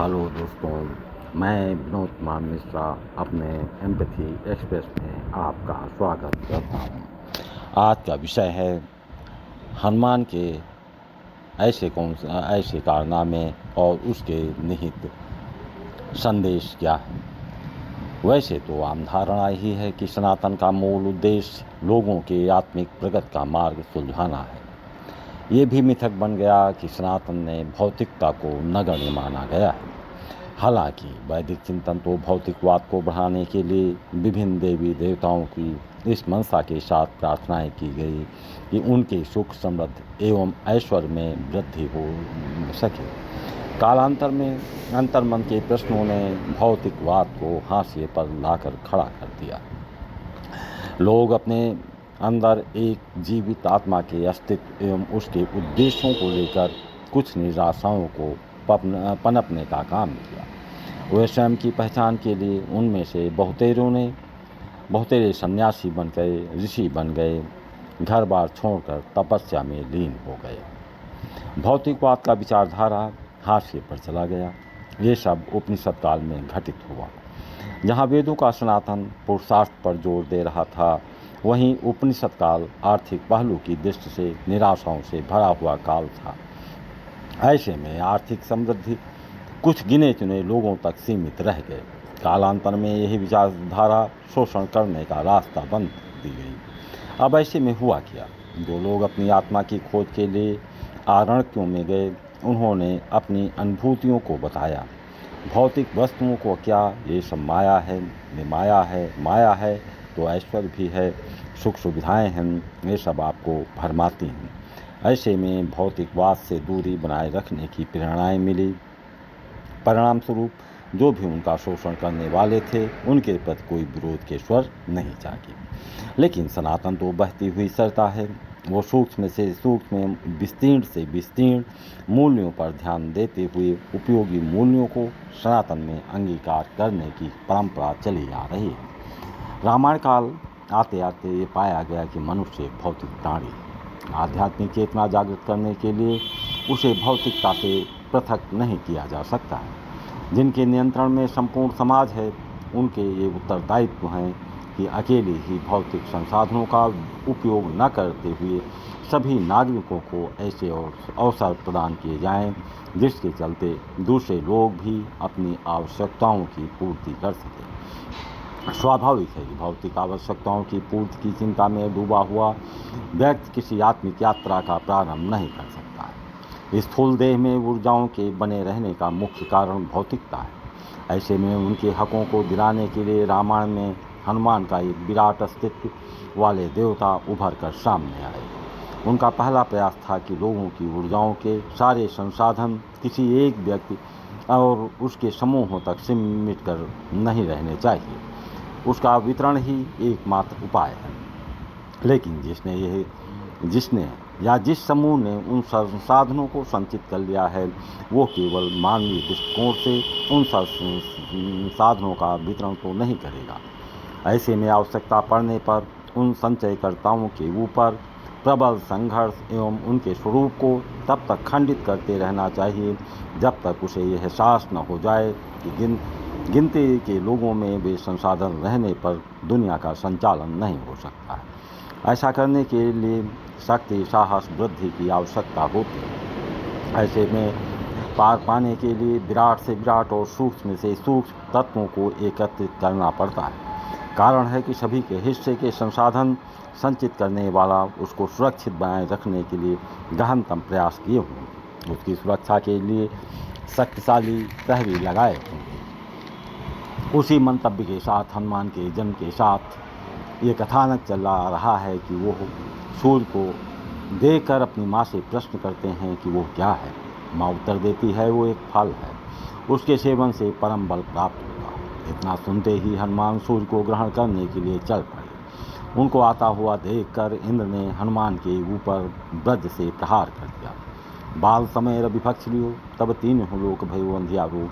Hello दोस्तों, मैं विनोद कुमार मिश्रा अपने एम्पैथी एक्सप्रेस में आपका स्वागत करता हूँ। आज का विषय है हनुमान के ऐसे कारनामे और उसके निहित संदेश क्या है। वैसे तो आम धारणा ही है कि सनातन का मूल उद्देश्य लोगों के आत्मिक प्रगति का मार्ग सुलझाना है। ये भी मिथक बन गया कि सनातन ने भौतिकता को नगण्य माना गया है। हालांकि वैदिक चिंतन तो भौतिकवाद को बढ़ाने के लिए विभिन्न देवी देवताओं की इस मंशा के साथ प्रार्थनाएं की गई कि उनके सुख समृद्धि एवं ऐश्वर्य में वृद्धि हो सके। कालांतर में अंतर्मन के प्रश्नों ने भौतिकवाद को हाशिए पर लाकर खड़ा कर दिया। लोग अपने अंदर एक जीवित आत्मा के अस्तित्व एवं उसके उद्देश्यों को लेकर कुछ निराशाओं को पनपने का काम किया। वे स्वयं की पहचान के लिए उनमें से बहुतेरे सन्यासी बन गए, ऋषि बन गए, घर बार छोड़कर तपस्या में लीन हो गए। भौतिकवाद का विचारधारा हाशिए पर चला गया। ये सब उपनिषद काल में घटित हुआ। जहाँ वेदों का सनातन पुरुषार्थ पर जोर दे रहा था, वहीं उपनिषद काल आर्थिक पहलू की दृष्टि से निराशाओं से भरा हुआ काल था। ऐसे में आर्थिक समृद्धि कुछ गिने चुने लोगों तक सीमित रह गए। कालांतर में यही विचारधारा शोषण करने का रास्ता बंद दी गई। अब ऐसे में हुआ क्या? जो लोग अपनी आत्मा की खोज के लिए आरण्यों में गए, उन्होंने अपनी अनुभूतियों को बताया। भौतिक वस्तुओं को क्या, ये सब माया है, माया है तो ऐश्वर्य भी है, सुख सुविधाएं हैं, ये सब आपको भरमाती हैं। ऐसे में भौतिकवाद से दूरी बनाए रखने की प्रेरणाएं मिली। परिणाम स्वरूप जो भी उनका शोषण करने वाले थे, उनके प्रति कोई विरोध के स्वर नहीं जागे। लेकिन सनातन तो बहती हुई सरता है। वो सूक्ष्म से सूक्ष्म, विस्तीर्ण से विस्तीर्ण मूल्यों पर ध्यान देते हुए उपयोगी मूल्यों को सनातन में अंगीकार करने की परंपरा चली आ रही है। रामायण काल आते आते ये पाया गया कि मनुष्य भौतिक प्राणी है। आध्यात्मिक चेतना जागृत करने के लिए उसे भौतिकता से पृथक नहीं किया जा सकता है। जिनके नियंत्रण में संपूर्ण समाज है, उनके ये उत्तरदायित्व हैं कि अकेले ही भौतिक संसाधनों का उपयोग न करते हुए सभी नागरिकों को ऐसे अवसर प्रदान किए जाएं, जिसके चलते दूसरे लोग भी अपनी आवश्यकताओं की पूर्ति कर सकें। स्वाभाविक है कि भौतिक आवश्यकताओं की पूर्ति की चिंता में डूबा हुआ व्यक्ति किसी आत्मिक यात्रा का प्रारंभ नहीं कर सकता है। स्थूल देह में ऊर्जाओं के बने रहने का मुख्य कारण भौतिकता है। ऐसे में उनके हकों को दिलाने के लिए रामायण में हनुमान का एक विराट अस्तित्व वाले देवता उभर कर सामने आए। उनका पहला प्रयास था कि लोगों की ऊर्जाओं के सारे संसाधन किसी एक व्यक्ति और उसके समूहों तक सीमित कर नहीं रहने चाहिए। उसका वितरण ही एकमात्र उपाय है। लेकिन जिस समूह ने उन संसाधनों को संचित कर लिया है, वो केवल मानवीय दृष्टिकोण से उन संसाधनों का वितरण तो नहीं करेगा। ऐसे में आवश्यकता पड़ने पर उन संचयकर्ताओं के ऊपर प्रबल संघर्ष एवं उनके स्वरूप को तब तक खंडित करते रहना चाहिए जब तक उसे यह एहसास न हो जाए कि गिनती के लोगों में वे संसाधन रहने पर दुनिया का संचालन नहीं हो सकता है। ऐसा करने के लिए शक्ति, साहस, वृद्धि की आवश्यकता होती है। ऐसे में पार पाने के लिए विराट से विराट और सूक्ष्म से सूक्ष्म तत्वों को एकत्रित करना पड़ता है। कारण है कि सभी के हिस्से के संसाधन संचित करने वाला उसको सुरक्षित बनाए रखने के लिए गहनतम प्रयास किए होंगे। उसकी सुरक्षा के लिए शक्तिशाली प्रहरी लगाए होंगे। उसी मंतव्य के साथ हनुमान के जन्म के साथ ये कथानक चला आ रहा है कि वो सूर्य को देखकर अपनी माँ से प्रश्न करते हैं कि वो क्या है। माँ उत्तर देती है, वो एक फल है, उसके सेवन से परम बल प्राप्त होगा। इतना सुनते ही हनुमान सूर्य को ग्रहण करने के लिए चल पड़े। उनको आता हुआ देखकर इंद्र ने हनुमान के ऊपर वज्र से प्रहार कर दिया। बाल समय रविभक्ष लियो, तब तीन लोक भयो अंधियारो।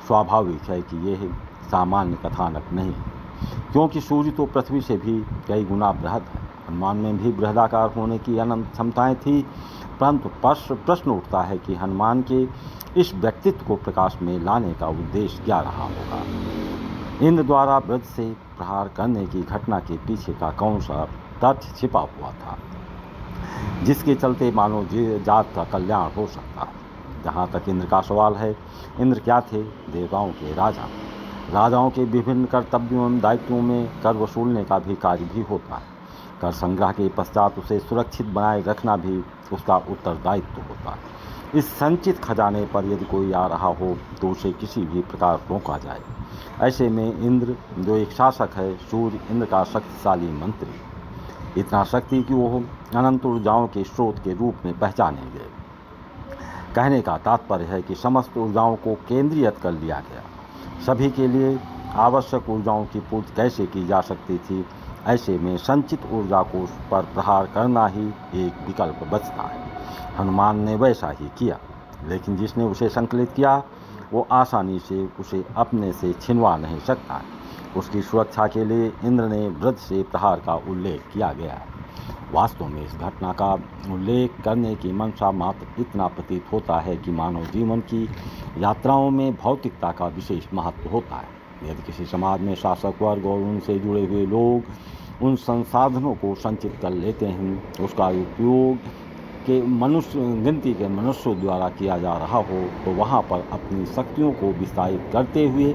स्वाभाविक है कि यह सामान्य कथानक नहीं है। क्योंकि सूर्य तो पृथ्वी से भी कई गुना बृहद है। हनुमान में भी बृहदाकार होने की अनंत क्षमताएं थी, परंतु प्रश्न उठता है कि हनुमान के इस व्यक्तित्व को प्रकाश में लाने का उद्देश्य क्या रहा होगा। इंद्र द्वारा ब्रज से प्रहार करने की घटना के पीछे का कौन सा तथ्य छिपा हुआ था, जिसके चलते मानव जात का कल्याण हो सकता है। जहाँ तक इंद्र का सवाल है, इंद्र क्या थे? देवताओं के राजा। राजाओं के विभिन्न कर्तव्यों एवं दायित्वों में कर वसूलने का भी कार्य भी होता है। कर संग्रह के पश्चात उसे सुरक्षित बनाए रखना भी उसका उत्तरदायित्व होता है। इस संचित खजाने पर यदि कोई आ रहा हो तो उसे किसी भी प्रकार रोका जाए। ऐसे में इंद्र जो एक शासक है, सूर्य इंद्र का शक्तिशाली मंत्री, इतना शक्ति कि वो अनंत ऊर्जाओं के स्रोत के रूप में पहचाने गए। कहने का तात्पर्य है कि समस्त ऊर्जाओं को केंद्रित कर लिया गया। सभी के लिए आवश्यक ऊर्जाओं की पूर्ति कैसे की जा सकती थी, ऐसे में संचित ऊर्जा कोष पर प्रहार करना ही एक विकल्प बचता है। हनुमान ने वैसा ही किया, लेकिन जिसने उसे संकलित किया वो आसानी से उसे अपने से छिनवा नहीं सकता है। उसकी सुरक्षा के लिए इंद्र ने ब्रज से प्रहार का उल्लेख किया गया है। वास्तव में इस घटना का उल्लेख करने की मंशा मात्र इतना प्रतीत होता है कि मानव जीवन की यात्राओं में भौतिकता का विशेष महत्व होता है। यदि किसी समाज में शासक वर्ग और उनसे जुड़े हुए लोग उन संसाधनों को संचित कर लेते हैं, उसका उपयोग के गिनती के मनुष्यों द्वारा किया जा रहा हो, तो वहाँ पर अपनी शक्तियों को विस्तारित करते हुए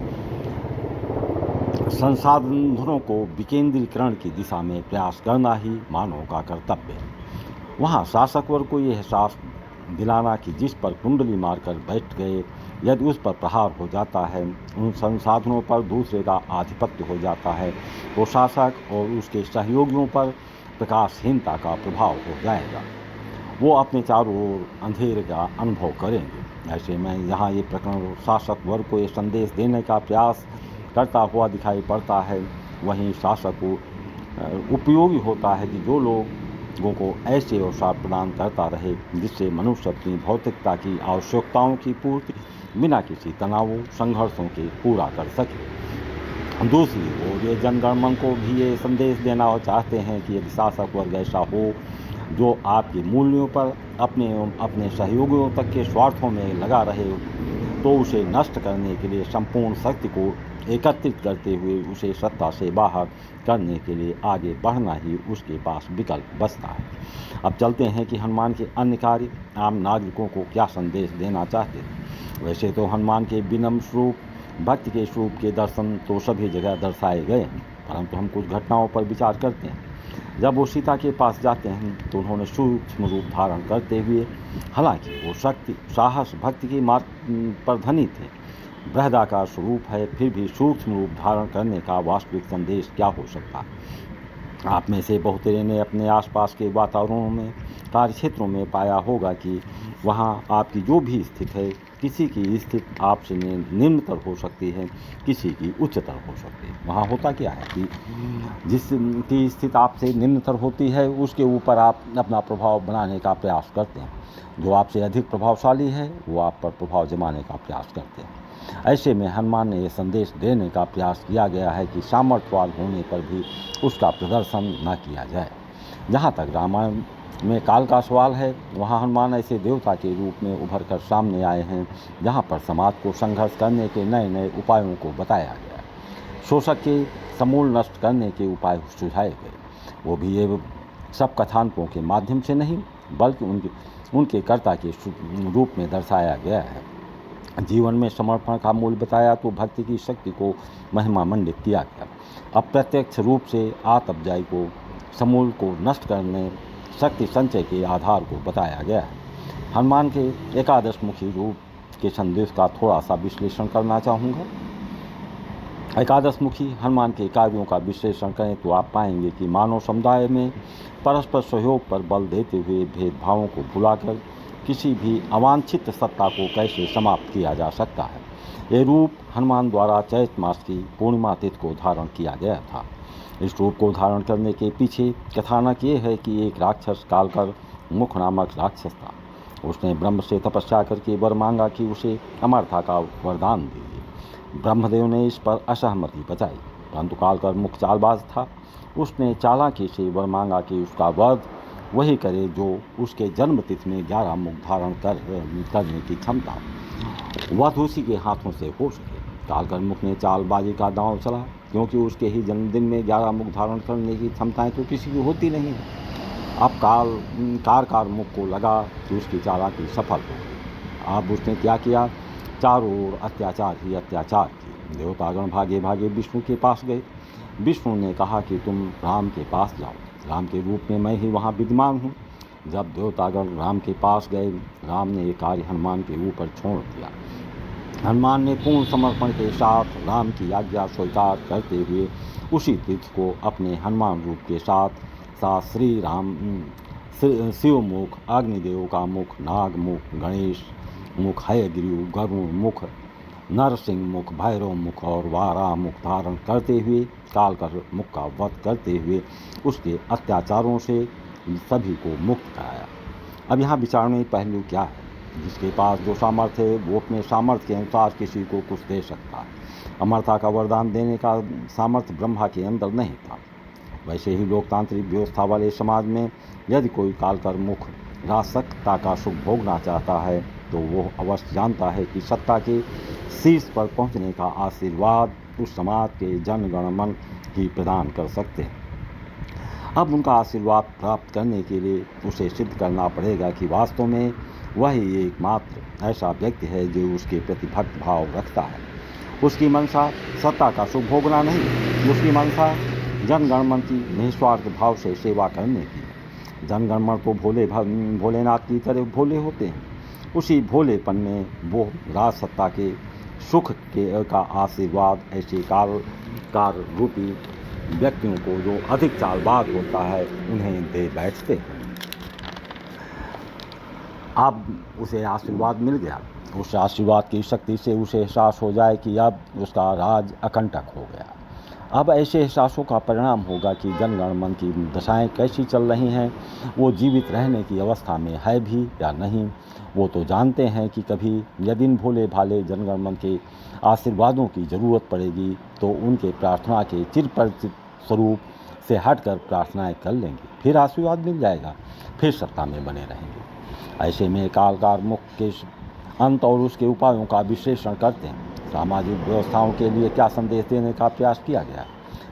संसाधनों को विकेंद्रीकरण की दिशा में प्रयास करना ही मानव का कर्तव्य है। वहाँ शासक वर्ग को ये एहसास दिलाना कि जिस पर कुंडली मारकर बैठ गए, यदि उस पर प्रहार हो जाता है, उन संसाधनों पर दूसरे का आधिपत्य हो जाता है, तो शासक और उसके सहयोगियों पर प्रकाशहीनता का प्रभाव हो जाएगा। वो अपने चारों ओर अंधेरे का अनुभव करेंगे। ऐसे में यहाँ ये प्रकरण शासक वर्ग को ये संदेश देने का प्रयास करता हुआ दिखाई पड़ता है, वहीं शासक को उपयोगी होता है कि जो लोगों को ऐसे अवसर प्रदान करता रहे जिससे मनुष्य अपनी भौतिकता की आवश्यकताओं की पूर्ति बिना किसी तनावों संघर्षों के पूरा कर सके। दूसरी ओर ये जनगणमन को भी ये संदेश देना चाहते हैं कि यदि शासक वर्ग ऐसा हो जो आपके मूल्यों पर अपने सहयोगियों तक के स्वार्थों में लगा रहे, तो उसे नष्ट करने के लिए संपूर्ण शक्ति को एकत्रित करते हुए उसे सत्ता से बाहर करने के लिए आगे बढ़ना ही उसके पास विकल्प बचता है। अब चलते हैं कि हनुमान के अन्य कार्य आम नागरिकों को क्या संदेश देना चाहते हैं। वैसे तो हनुमान के विनम्र स्वरूप, भक्ति के स्वरूप के दर्शन तो सभी जगह दर्शाए गए हैं, परंतु हम कुछ घटनाओं पर विचार करते हैं। जब वो सीता के पास जाते हैं तो उन्होंने सूक्ष्म रूप धारण करते हुए, हालांकि वो शक्ति, साहस, भक्ति के मार्ग पर धनी थे, बृहदाकार स्वरूप है, फिर भी सूक्ष्म रूप धारण करने का वास्तविक संदेश क्या हो सकता है। आप में से बहुतेरे ने अपने आसपास के वातावरणों में, कार्यक्षेत्रों में पाया होगा कि वहाँ आपकी जो भी स्थिति है, किसी की स्थिति आपसे निम्नतर हो सकती है, किसी की उच्चतर हो सकती है। वहाँ होता क्या है कि जिसकी स्थिति आपसे निम्नतर होती है उसके ऊपर आप अपना प्रभाव बनाने का प्रयास करते हैं। जो आपसे अधिक प्रभावशाली है वो आप पर प्रभाव जमाने का प्रयास करते हैं। ऐसे में हनुमान ने यह संदेश देने का प्रयास किया गया है कि सामर्थ्यवान होने पर भी उसका प्रदर्शन न किया जाए। जहाँ तक रामायण में काल का सवाल है, वहाँ हनुमान ऐसे देवता के रूप में उभर कर सामने आए हैं जहाँ पर समाज को संघर्ष करने के नए नए उपायों को बताया गया है। शोषक के समूल नष्ट करने के उपाय सुझाए गए, वो भी ये सब कथानकों के माध्यम से नहीं बल्कि उनके कर्ता के रूप में दर्शाया गया है। जीवन में समर्पण का मूल्य बताया तो भक्ति की शक्ति को महिमा मंडित किया गया। अप्रत्यक्ष रूप से आतपजाई को, समूल को नष्ट करने, शक्ति संचय के आधार को बताया गया है। हनुमान के एकादश मुखी रूप के संदेश का थोड़ा सा विश्लेषण करना चाहूँगा। एकादश मुखी हनुमान के कार्यों का विश्लेषण करें तो आप पाएंगे कि मानव समुदाय में परस्पर सहयोग पर बल देते हुए भेदभावों को भुलाकर किसी भी अवांछित सत्ता को कैसे समाप्त किया जा सकता है। ये रूप हनुमान द्वारा चैत्र मास की पूर्णिमा तिथि को धारण किया गया था। इस रूप को धारण करने के पीछे कथानक ये है कि एक राक्षस कालकर मुख नामक राक्षस था। उसने ब्रह्म से तपस्या करके वर मांगा कि उसे अमरता का वरदान दीजिए। ब्रह्मदेव ने इस पर असहमति बताई। परंतु कालकर मुख चालबाज था। उसने चालाकी से वर मांगा कि उसका वध वही करे जो उसके जन्मतिथि में 11 मुख धारण करने की क्षमता हो, वध उसी के हाथों से हो सके। कालकर मुख ने चालबाजी का दांव चला, क्योंकि उसके ही जन्मदिन में 11 मुख धारण करने की क्षमताएं तो किसी की होती नहीं है। अब कार मुख को लगा कि उसकी चालाकी सफल हो गई। अब उसने क्या किया, चारों ओर अत्याचार ही अत्याचार किए। देवतागण भागे भागे विष्णु के पास गए। विष्णु ने कहा कि तुम राम के पास जाओ, राम के रूप में मैं ही वहाँ विद्यमान हूँ। जब देवतागण राम के पास गए, राम ने ये कार्य हनुमान के ऊपर छोड़ दिया। हनुमान ने पूर्ण समर्पण के साथ राम की आज्ञा स्वीकार करते हुए उसी तिथि को अपने हनुमान रूप के साथ श्री राम शिव मुख, अग्निदेव का मुख, नाग मुख, गणेश मुख, हयग्रीव, गरुण मुख, नरसिंह मुख, भैरव मुख और वाराह मुख धारण करते हुए कालकर मुख का वध करते हुए उसके अत्याचारों से सभी को मुक्त कराया। अब यहाँ विचारणीय पहलू क्या है? जिसके पास जो सामर्थ्य है वो अपने सामर्थ्य के अनुसार किसी को कुछ दे सकता है। अमरता का वरदान देने का सामर्थ्य ब्रह्मा के अंदर नहीं था। वैसे ही लोकतांत्रिक व्यवस्था वाले समाज में यदि कोई कालकर मुख राजसत्ता का सुख भोगना चाहता है तो वो अवश्य जानता है कि सत्ता के शीर्ष पर पहुंचने का आशीर्वाद उस समाज के जनगणमन ही प्रदान कर सकते हैं। अब उनका आशीर्वाद प्राप्त करने के लिए उसे सिद्ध करना पड़ेगा कि वास्तव में वही एकमात्र ऐसा व्यक्ति है जो उसके प्रति भक्त भाव रखता है। उसकी मंशा सत्ता का सुख भोगना नहीं, उसकी मंशा जनगणमन की निस्वार्थ भाव से सेवा करने की। जनगणमन तो भोलेनाथ की तरह भोले होते हैं। उसी भोलेपन में वो राजसत्ता के सुख का आशीर्वाद ऐसे कार रूपी व्यक्तियों को जो अधिक चालबाज होता है उन्हें दे बैठते हैं। अब उसे आशीर्वाद मिल गया। उस आशीर्वाद की शक्ति से उसे एहसास हो जाए कि अब उसका राज अकंटक हो गया। अब ऐसे एहसासों का परिणाम होगा कि जनगणमन की दशाएं कैसी चल रही हैं, वो जीवित रहने की अवस्था में है भी या नहीं। वो तो जानते हैं कि कभी यदि इन भोले भाले जनगणमन के आशीर्वादों की ज़रूरत पड़ेगी तो उनके प्रार्थना के चिरपरिचित स्वरूप से हटकर प्रार्थनाएं कर लेंगे, फिर आशीर्वाद मिल जाएगा, फिर सत्ता में बने रहेंगे। ऐसे में कालकार मुख के अंत और उसके उपायों का विश्लेषण करते हैं। सामाजिक व्यवस्थाओं के लिए क्या संदेश देने का प्रयास किया गया,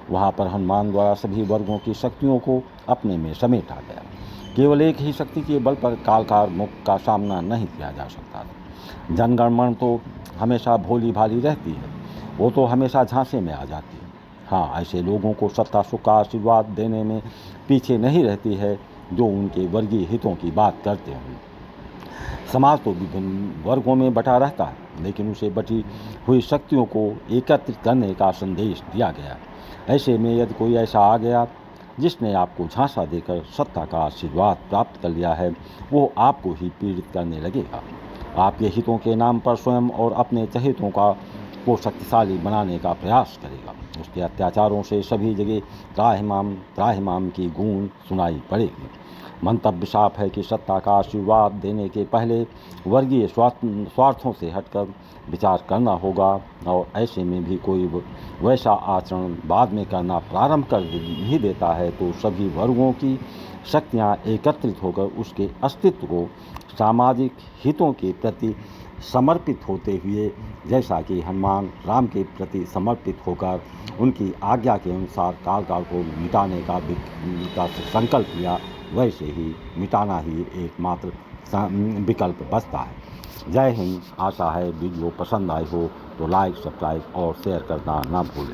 वहाँ पर हनुमान द्वारा सभी वर्गों की शक्तियों को अपने में समेटा गया। केवल एक ही शक्ति के बल पर कालकार मुख का सामना नहीं किया जा सकता। जनगणमन तो हमेशा भोली भाली रहती है, वो तो हमेशा झांसे में आ जाती है। हाँ, ऐसे लोगों को सत्ता सुख का आशीर्वाद देने में पीछे नहीं रहती है जो उनके वर्गीय हितों की बात करते हैं। समाज तो विभिन्न वर्गों में बटा रहता है, लेकिन उसे बटी हुई शक्तियों को एकत्रित करने का संदेश दिया गया। ऐसे में यदि कोई ऐसा आ गया जिसने आपको झांसा देकर सत्ता का आशीर्वाद प्राप्त कर लिया है, वो आपको ही पीड़ित करने लगेगा। आपके हितों के नाम पर स्वयं और अपने चहेतों को शक्तिशाली बनाने का प्रयास करेगा। उसके अत्याचारों से सभी जगह त्राहिमाम की गूंज सुनाई पड़ेगी। मंतव्य साफ है कि सत्ता का आशीर्वाद देने के पहले वर्गीय स्वार्थों से हटकर विचार करना होगा, और ऐसे में भी कोई वैसा आचरण बाद में करना प्रारंभ कर ही देता है तो सभी वर्गों की शक्तियाँ एकत्रित होकर उसके अस्तित्व को सामाजिक हितों के प्रति समर्पित होते हुए, जैसा कि हनुमान राम के प्रति समर्पित होकर उनकी आज्ञा के अनुसार कालकार को मिटाने का संकल्प लिया, वैसे ही मिटाना ही एकमात्र विकल्प बचता है। जय हिंद। आशा है वीडियो पसंद आई हो तो लाइक, सब्सक्राइब और शेयर करना ना भूलें।